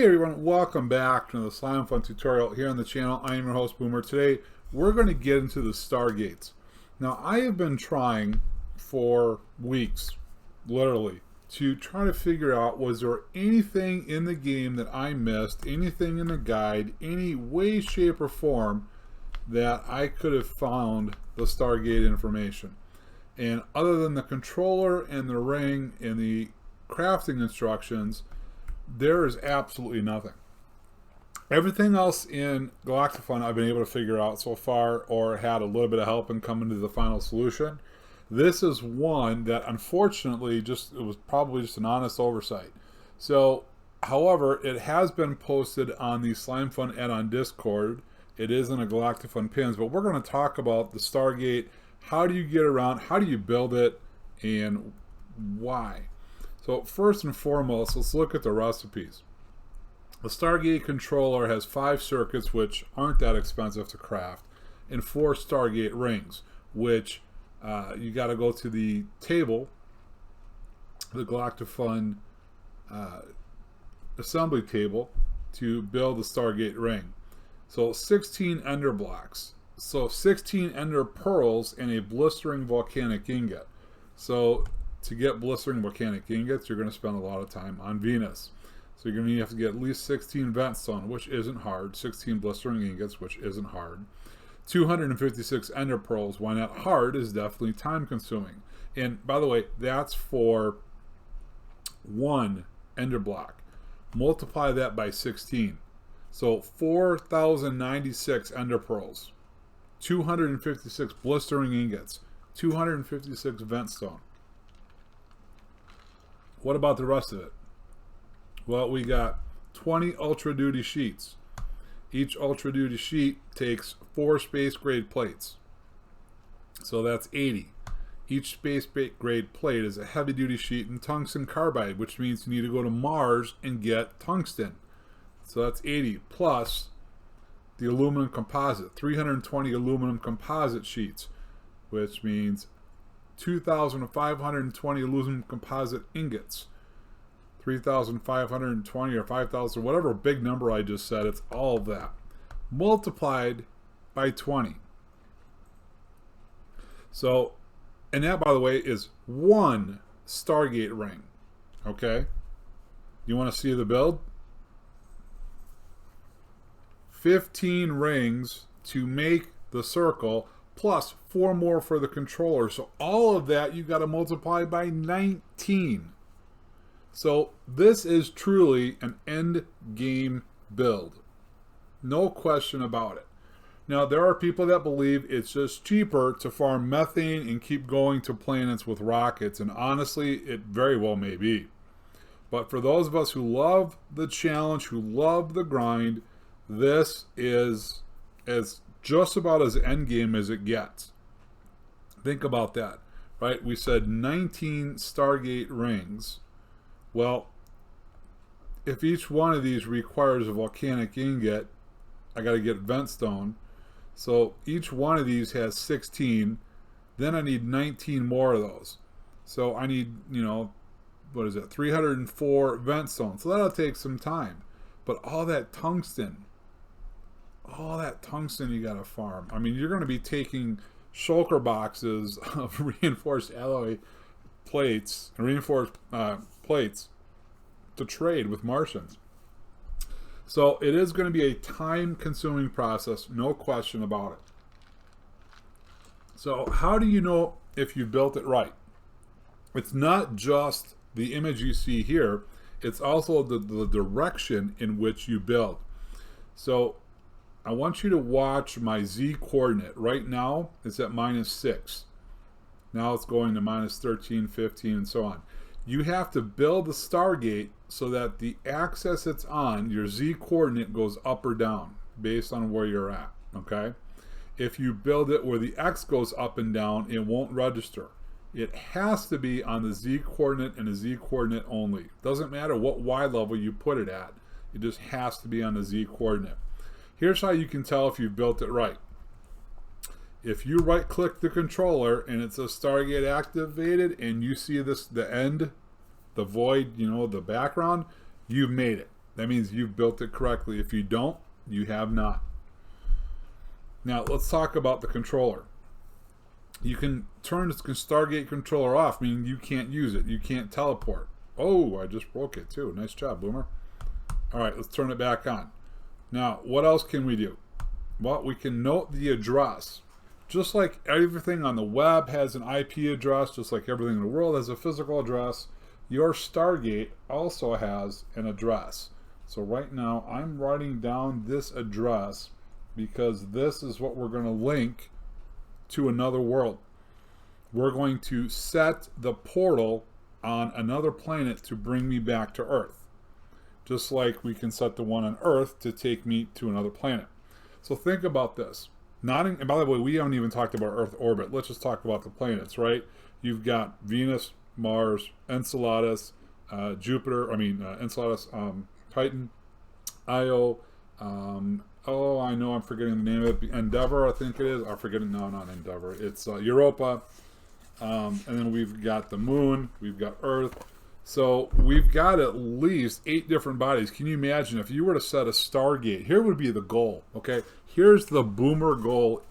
Hey everyone, welcome back to the Slimefun tutorial here on the channel. I am your host Boomer. Today we're going to get into the Stargates. Now I have been trying for weeks, literally, to try to figure out was there anything in the game that I missed, anything in the guide, any way, shape, or form that I could have found the Stargate information. And other than the controller and the ring and the crafting instructions, there is absolutely nothing. Everything else in Galactifun I've been able to figure out so far, or had a little bit of help in coming to the final solution. This is one that unfortunately it was probably just an honest oversight. So, however, it has been posted on the Slimefun add-on Discord. It is in a Galactifun pins, but we're going to talk about the Stargate. How do you get around? How do you build it? And why? So first and foremost, let's look at the recipes. The Stargate controller has 5 circuits, which aren't that expensive to craft, and 4 Stargate rings, which you got to go to the table, the Galactifun assembly table, to build the Stargate ring. So 16 ender blocks. So 16 ender pearls and a blistering volcanic ingot. So to get blistering volcanic ingots, you're going to spend a lot of time on Venus. So you're going to have to get at least 16 vent stone, which isn't hard. 16 blistering ingots, which isn't hard. 256 ender pearls. Why not hard is definitely time consuming. And by the way, that's for 1 ender block. Multiply that by 16. So 4,096 ender pearls. 256 blistering ingots. 256 vent stone. What about the rest of it? Well, we got 20 Ultra Duty sheets. Each Ultra Duty sheet takes 4 space grade plates. So that's 80. Each space grade plate is a heavy duty sheet in tungsten carbide, which means you need to go to Mars and get tungsten. So that's 80 plus the aluminum composite, 320 aluminum composite sheets, which means 2,520 aluminum composite ingots, 3,520 or 5,000, whatever big number I just said, it's all of that multiplied by 20. So, and that, by the way, is 1 Stargate ring. Okay, you want to see the build? 15 rings to make the circle, plus 4 more for the controller. So all of that you got to multiply by 19. So this is truly an end game build. No question about it. Now there are people that believe it's just cheaper to farm methane and keep going to planets with rockets, and honestly it very well may be. But for those of us who love the challenge, who love the grind, this is just about as endgame as it gets. Think about that, right? We said 19 Stargate rings. Well, if each one of these requires a volcanic ingot, I got to get vent stone. So each one of these has 16. Then I need 19 more of those. So I need, what is it? 304 vent stone. So that'll take some time. But all that tungsten you gotta farm. I mean, you're going to be taking shulker boxes of reinforced alloy plates, reinforced plates to trade with Martians. So it is going to be a time-consuming process, no question about it. So how do you know if you built it right? It's not just the image you see here, it's also the direction in which you build. So I want you to watch my Z coordinate. Right now, it's at -6. Now it's going to -13, 15, and so on. You have to build the Stargate so that the axis it's on, your Z coordinate, goes up or down based on where you're at, okay? If you build it where the X goes up and down, it won't register. It has to be on the Z coordinate and the Z coordinate only. Doesn't matter what Y level you put it at. It just has to be on the Z coordinate. Here's how you can tell if you've built it right. If you right click the controller and it says Stargate activated and you see this, the end, the void, the background, you've made it. That means you've built it correctly. If you don't, you have not. Now, let's talk about the controller. You can turn the Stargate controller off, meaning you can't use it. You can't teleport. Oh, I just broke it too. Nice job, Boomer. All right, let's turn it back on. Now, what else can we do? Well, we can note the address. Just like everything on the web has an IP address, just like everything in the world has a physical address, your Stargate also has an address. So right now, I'm writing down this address because this is what we're going to link to another world. We're going to set the portal on another planet to bring me back to Earth. Just like we can set the one on Earth to take me to another planet. So think about this. And by the way, we haven't even talked about Earth orbit. Let's just talk about the planets, right? You've got Venus, Mars, Enceladus, Enceladus, Titan, Io, oh, I know I'm forgetting the name of it. Endeavor, I think it is. I'm forgetting, no, not Endeavor. It's Europa. And then we've got the moon. We've got Earth. So we've got at least 8 different bodies. Can you imagine if you were to set a Stargate? Here would be the goal, okay? Here's the Boomer goal.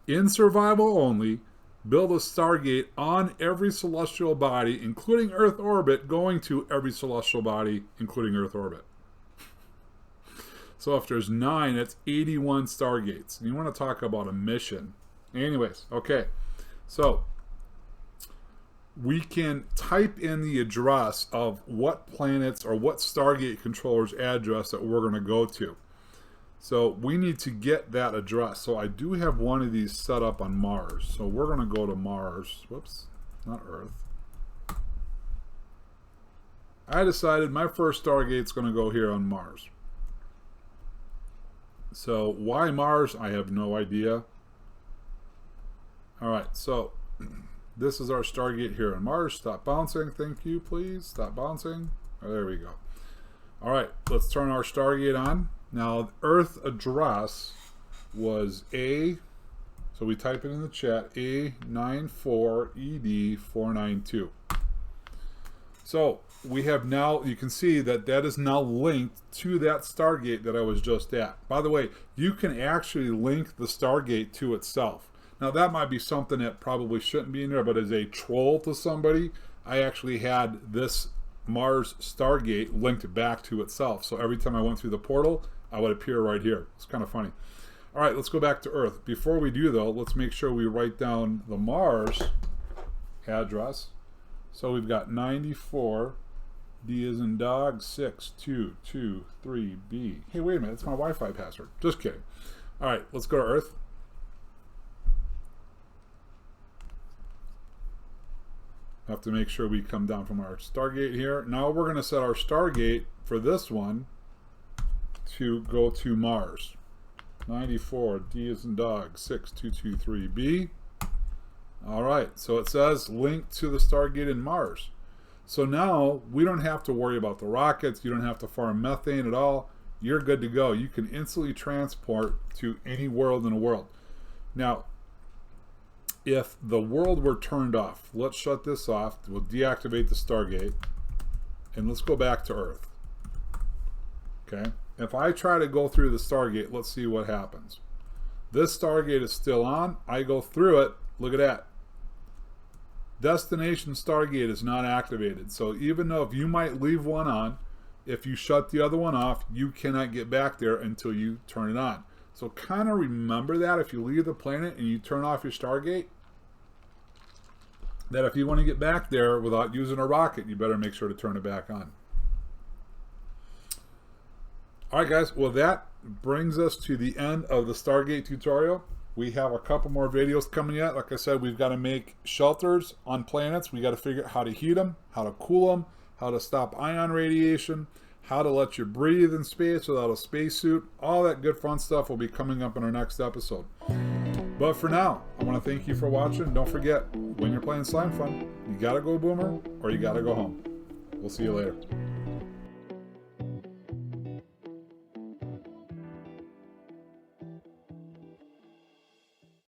In survival only, build a Stargate on every celestial body, including Earth orbit, going to every celestial body, including Earth orbit. So if there's 9, that's 81 Stargates. And you want to talk about a mission. Anyways, okay. So we can type in the address of what planets or what Stargate controller's address that we're going to go to. So we need to get that address. So I do have one of these set up on Mars. So we're going to go to Mars. Whoops, not Earth. I decided my first Stargate's going to go here on Mars. So why Mars? I have no idea. All right, so this is our Stargate here on Mars. Stop bouncing. Thank you, please. Stop bouncing. Oh, there we go. All right, let's turn our Stargate on. Now, the Earth address was A, so we type it in the chat, A94ED492. So we have now, you can see that that is now linked to that Stargate that I was just at. By the way, you can actually link the Stargate to itself. Now that might be something that probably shouldn't be in there, but as a troll to somebody, I actually had this Mars Stargate linked back to itself. So every time I went through the portal, I would appear right here. It's kind of funny. All right, let's go back to Earth. Before we do though, let's make sure we write down the Mars address. So we've got 94, D as in dog, 6223B. Hey, wait a minute, it's my Wi-Fi password. Just kidding. All right, let's go to Earth. Have to make sure we come down from our Stargate here. Now we're going to set our Stargate for this one to go to Mars. 94, D as in dog, 6223B. All right, so it says link to the Stargate in Mars. So now we don't have to worry about the rockets. You don't have to farm methane at all. You're good to go. You can instantly transport to any world in the world. Now, if the world were turned off, let's shut this off. We'll deactivate the Stargate. And let's go back to Earth. Okay? If I try to go through the Stargate, let's see what happens. This Stargate is still on. I go through it. Look at that. Destination Stargate is not activated. So even though if you might leave one on, if you shut the other one off, you cannot get back there until you turn it on. So kind of remember that if you leave the planet and you turn off your Stargate, that if you want to get back there without using a rocket, you better make sure to turn it back on. Alright guys, well that brings us to the end of the Stargate tutorial. We have a couple more videos coming yet. Like I said, we've got to make shelters on planets. We got to figure out how to heat them, how to cool them, how to stop ion radiation, how to let you breathe in space without a spacesuit. All that good fun stuff will be coming up in our next episode. But for now, I want to thank you for watching. Don't forget, when you're playing Slimefun, you got to go Boomer or you got to go home. We'll see you later.